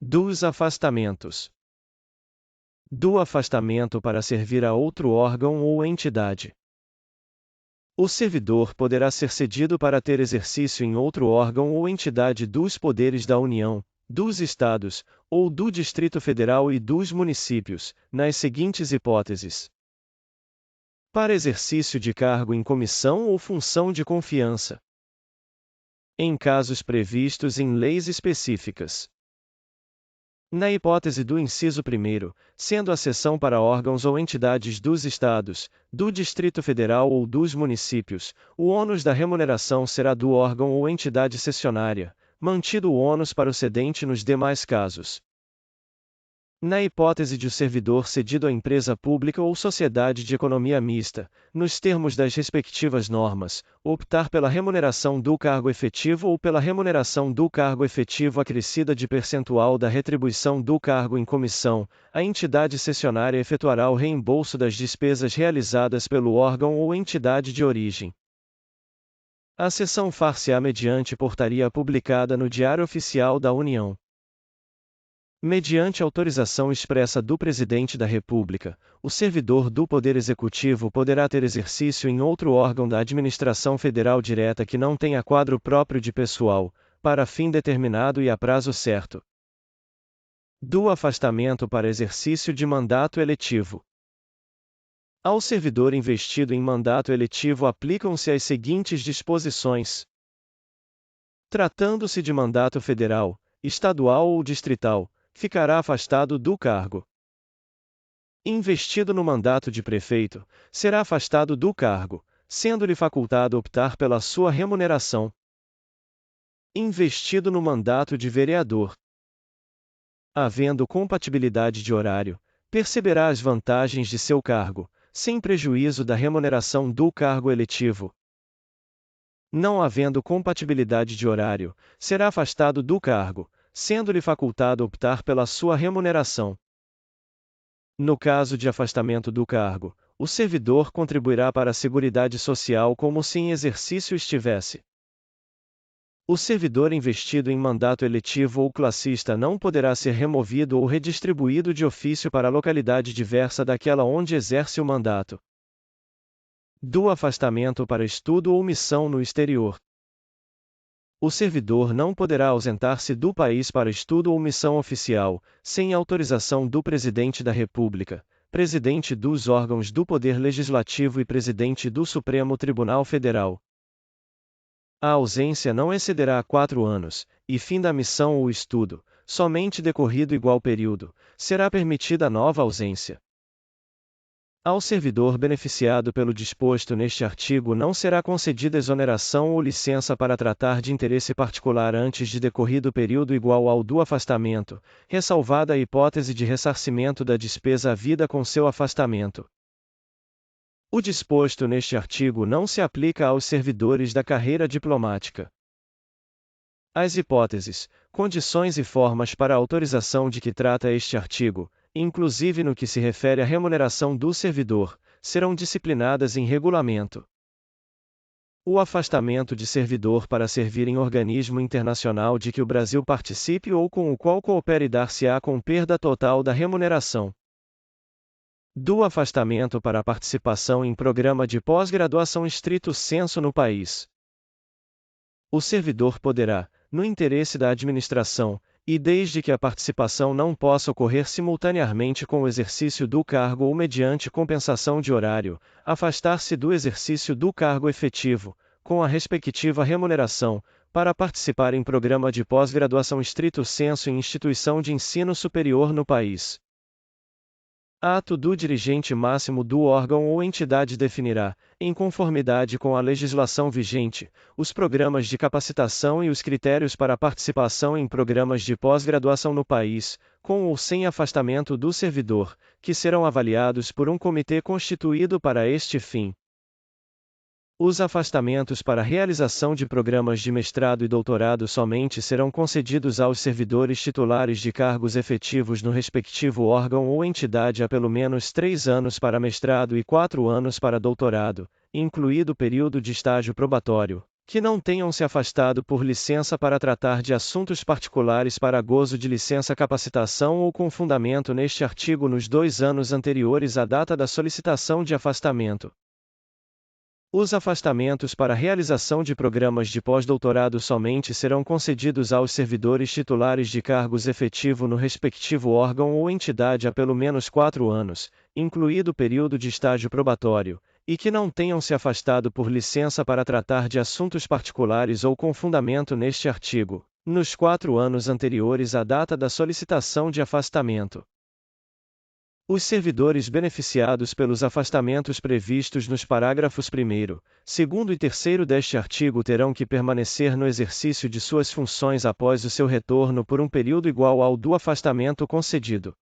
Dos afastamentos. Do afastamento para servir a outro órgão ou entidade. O servidor poderá ser cedido para ter exercício em outro órgão ou entidade dos poderes da União, dos Estados, ou do Distrito Federal e dos municípios, nas seguintes hipóteses: para exercício de cargo em comissão ou função de confiança, em casos previstos em leis específicas. Na hipótese do inciso 1º, sendo a cessão para órgãos ou entidades dos Estados, do Distrito Federal ou dos municípios, o ônus da remuneração será do órgão ou entidade cessionária, mantido o ônus para o cedente nos demais casos. Na hipótese de o servidor cedido à empresa pública ou sociedade de economia mista, nos termos das respectivas normas, optar pela remuneração do cargo efetivo ou pela remuneração do cargo efetivo acrescida de percentual da retribuição do cargo em comissão, a entidade cessionária efetuará o reembolso das despesas realizadas pelo órgão ou entidade de origem. A cessão far-se-á mediante portaria publicada no Diário Oficial da União. Mediante autorização expressa do Presidente da República, o servidor do Poder Executivo poderá ter exercício em outro órgão da administração federal direta que não tenha quadro próprio de pessoal, para fim determinado e a prazo certo. Do afastamento para exercício de mandato eletivo. Ao servidor investido em mandato eletivo aplicam-se as seguintes disposições. Tratando-se de mandato federal, estadual ou distrital, ficará afastado do cargo. Investido no mandato de prefeito, será afastado do cargo, sendo-lhe facultado optar pela sua remuneração. Investido no mandato de vereador. Havendo compatibilidade de horário, perceberá as vantagens de seu cargo, sem prejuízo da remuneração do cargo eletivo. Não havendo compatibilidade de horário, será afastado do cargo, sendo-lhe facultado optar pela sua remuneração. No caso de afastamento do cargo, o servidor contribuirá para a Seguridade Social como se em exercício estivesse. O servidor investido em mandato eletivo ou classista não poderá ser removido ou redistribuído de ofício para a localidade diversa daquela onde exerce o mandato. Do afastamento para estudo ou missão no exterior. O servidor não poderá ausentar-se do país para estudo ou missão oficial, sem autorização do Presidente da República, Presidente dos órgãos do Poder Legislativo e Presidente do Supremo Tribunal Federal. A ausência não excederá 4 anos, e fim da missão ou estudo, somente decorrido igual período, será permitida nova ausência. Ao servidor beneficiado pelo disposto neste artigo não será concedida exoneração ou licença para tratar de interesse particular antes de decorrido período igual ao do afastamento, ressalvada a hipótese de ressarcimento da despesa havida com seu afastamento. O disposto neste artigo não se aplica aos servidores da carreira diplomática. As hipóteses, condições e formas para a autorização de que trata este artigo, inclusive no que se refere à remuneração do servidor, serão disciplinadas em regulamento. O afastamento de servidor para servir em organismo internacional de que o Brasil participe ou com o qual coopere dar-se-á com perda total da remuneração. Do afastamento para participação em programa de pós-graduação estrito sensu no país. O servidor poderá, no interesse da administração, e desde que a participação não possa ocorrer simultaneamente com o exercício do cargo ou mediante compensação de horário, afastar-se do exercício do cargo efetivo, com a respectiva remuneração, para participar em programa de pós-graduação estrito sensu em instituição de ensino superior no país. Ato do dirigente máximo do órgão ou entidade definirá, em conformidade com a legislação vigente, os programas de capacitação e os critérios para participação em programas de pós-graduação no país, com ou sem afastamento do servidor, que serão avaliados por um comitê constituído para este fim. Os afastamentos para realização de programas de mestrado e doutorado somente serão concedidos aos servidores titulares de cargos efetivos no respectivo órgão ou entidade há pelo menos 3 anos para mestrado e 4 anos para doutorado, incluído o período de estágio probatório, que não tenham se afastado por licença para tratar de assuntos particulares para gozo de licença capacitação ou com fundamento neste artigo nos 2 anos anteriores à data da solicitação de afastamento. Os afastamentos para realização de programas de pós-doutorado somente serão concedidos aos servidores titulares de cargos efetivo no respectivo órgão ou entidade há pelo menos 4 anos, incluído o período de estágio probatório, e que não tenham se afastado por licença para tratar de assuntos particulares ou com fundamento neste artigo, nos 4 anos anteriores à data da solicitação de afastamento. Os servidores beneficiados pelos afastamentos previstos nos parágrafos 1º, 2º e 3º deste artigo terão que permanecer no exercício de suas funções após o seu retorno por um período igual ao do afastamento concedido.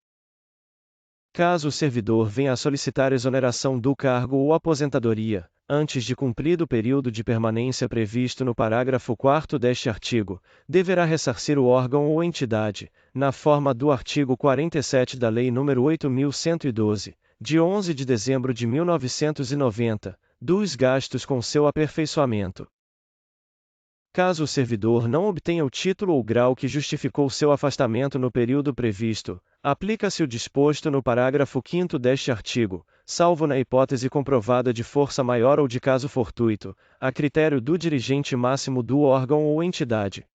Caso o servidor venha a solicitar exoneração do cargo ou aposentadoria, antes de cumprido o período de permanência previsto no parágrafo 4º deste artigo, deverá ressarcir o órgão ou entidade, na forma do artigo 47 da Lei nº 8.112, de 11 de dezembro de 1990, dos gastos com seu aperfeiçoamento. Caso o servidor não obtenha o título ou grau que justificou seu afastamento no período previsto, aplica-se o disposto no parágrafo 5º deste artigo, salvo na hipótese comprovada de força maior ou de caso fortuito, a critério do dirigente máximo do órgão ou entidade.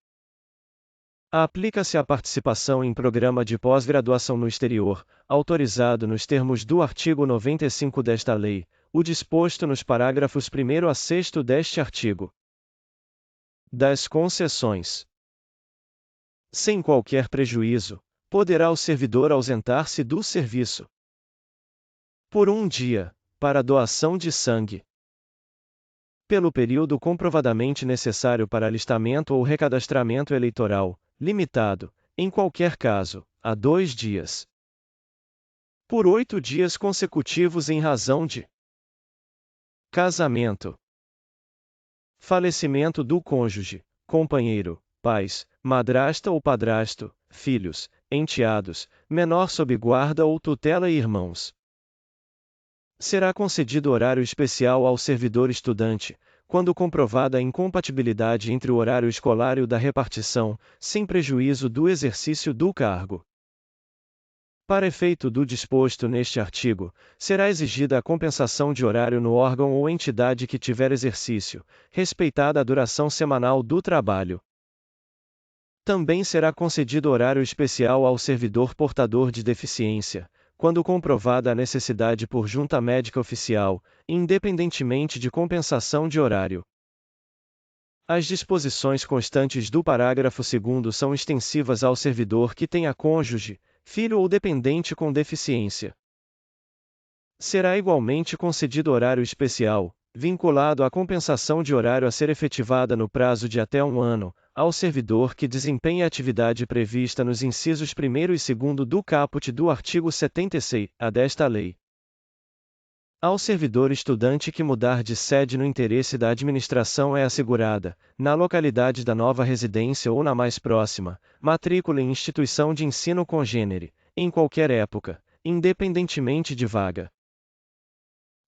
Aplica-se a participação em programa de pós-graduação no exterior, autorizado nos termos do artigo 95 desta lei, o disposto nos parágrafos 1º a 6º deste artigo. Das concessões. Sem qualquer prejuízo, poderá o servidor ausentar-se do serviço por 1 dia, para doação de sangue, pelo período comprovadamente necessário para alistamento ou recadastramento eleitoral, limitado, em qualquer caso, a 2 dias, por 8 dias consecutivos em razão de casamento, falecimento do cônjuge, companheiro, pais, madrasta ou padrasto, filhos, enteados, menor sob guarda ou tutela e irmãos. Será concedido horário especial ao servidor estudante, quando comprovada a incompatibilidade entre o horário escolar e o da repartição, sem prejuízo do exercício do cargo. Para efeito do disposto neste artigo, será exigida a compensação de horário no órgão ou entidade que tiver exercício, respeitada a duração semanal do trabalho. Também será concedido horário especial ao servidor portador de deficiência, quando comprovada a necessidade por junta médica oficial, independentemente de compensação de horário. As disposições constantes do parágrafo 2º são extensivas ao servidor que tenha cônjuge, filho ou dependente com deficiência. Será igualmente concedido horário especial, vinculado à compensação de horário a ser efetivada no prazo de até 1 ano, ao servidor que desempenhe a atividade prevista nos incisos 1º e 2º do caput do artigo 76-A desta lei. Ao servidor estudante que mudar de sede no interesse da administração é assegurada, na localidade da nova residência ou na mais próxima, matrícula em instituição de ensino congênere, em qualquer época, independentemente de vaga.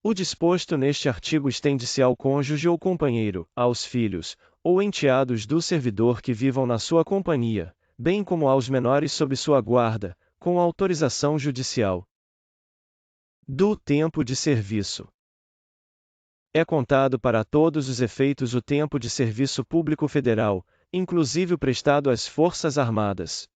O disposto neste artigo estende-se ao cônjuge ou companheiro, aos filhos, ou enteados do servidor que vivam na sua companhia, bem como aos menores sob sua guarda, com autorização judicial. Do tempo de serviço. É contado para todos os efeitos o tempo de serviço público federal, inclusive o prestado às Forças Armadas.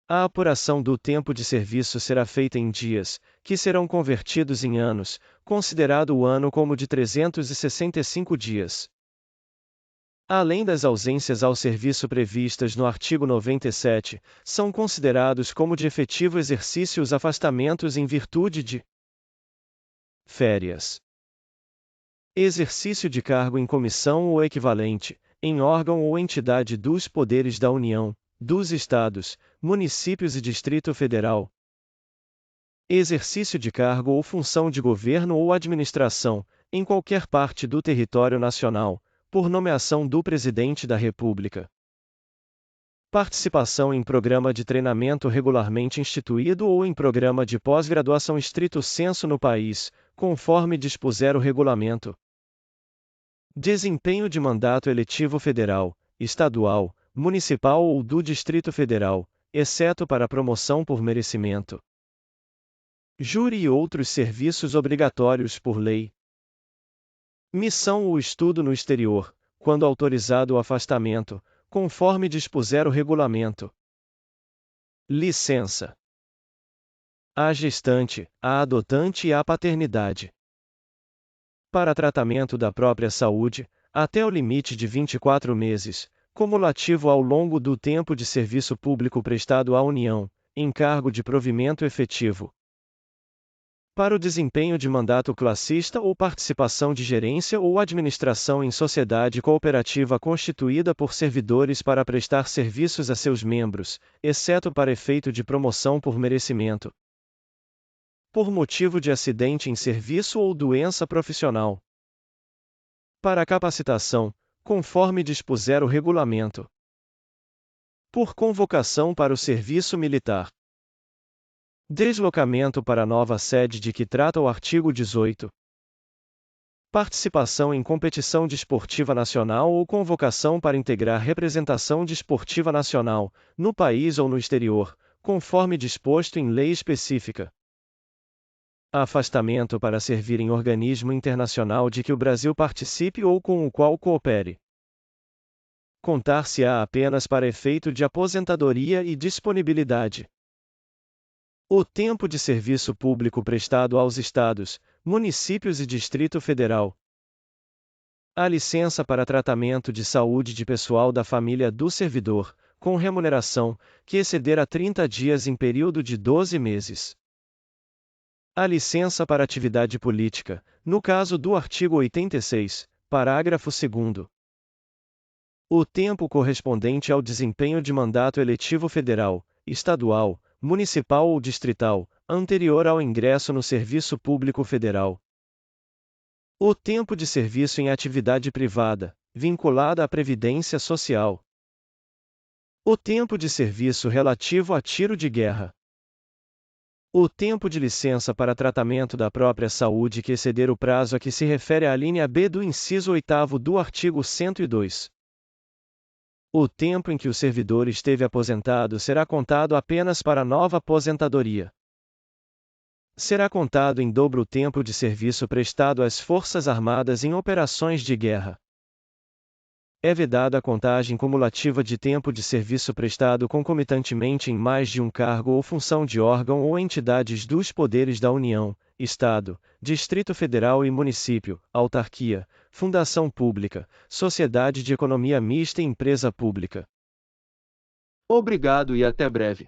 A apuração do tempo de serviço será feita em dias, que serão convertidos em anos, considerado o ano como de 365 dias. Além das ausências ao serviço previstas no artigo 97, são considerados como de efetivo exercício os afastamentos em virtude de férias, exercício de cargo em comissão ou equivalente, em órgão ou entidade dos poderes da União, dos Estados, municípios e Distrito Federal, exercício de cargo ou função de governo ou administração, em qualquer parte do território nacional, por nomeação do Presidente da República. Participação em programa de treinamento regularmente instituído ou em programa de pós-graduação estrito sensu no país, conforme dispuser o regulamento. Desempenho de mandato eletivo federal, estadual, municipal ou do Distrito Federal, exceto para promoção por merecimento. Júri e outros serviços obrigatórios por lei. Missão ou estudo no exterior, quando autorizado o afastamento, conforme dispuser o regulamento. Licença. A gestante, a adotante e a paternidade. Para tratamento da própria saúde, até o limite de 24 meses, cumulativo ao longo do tempo de serviço público prestado à União, encargo de provimento efetivo. Para o desempenho de mandato classista ou participação de gerência ou administração em sociedade cooperativa constituída por servidores para prestar serviços a seus membros, exceto para efeito de promoção por merecimento. Por motivo de acidente em serviço ou doença profissional. Para capacitação, conforme dispuser o regulamento. Por convocação para o serviço militar. Deslocamento para a nova sede de que trata o artigo 18. Participação em competição desportiva nacional ou convocação para integrar representação desportiva nacional, no país ou no exterior, conforme disposto em lei específica. Afastamento para servir em organismo internacional de que o Brasil participe ou com o qual coopere. Contar-se-á apenas para efeito de aposentadoria e disponibilidade. O tempo de serviço público prestado aos Estados, municípios e Distrito Federal. A licença para tratamento de saúde de pessoal da família do servidor, com remuneração, que exceder a 30 dias em período de 12 meses. A licença para atividade política, no caso do artigo 86, parágrafo 2º. O tempo correspondente ao desempenho de mandato eletivo federal, estadual, municipal ou distrital, anterior ao ingresso no serviço público federal. O tempo de serviço em atividade privada, vinculada à Previdência Social. O tempo de serviço relativo a tiro de guerra. O tempo de licença para tratamento da própria saúde que exceder o prazo a que se refere a linha B do inciso 8º do artigo 102. O tempo em que o servidor esteve aposentado será contado apenas para nova aposentadoria. Será contado em dobro o tempo de serviço prestado às Forças Armadas em operações de guerra. É vedada a contagem cumulativa de tempo de serviço prestado concomitantemente em mais de um cargo ou função de órgão ou entidades dos poderes da União, Estado, Distrito Federal e Município, autarquia, fundação pública, sociedade de economia mista e empresa pública. Obrigado e até breve.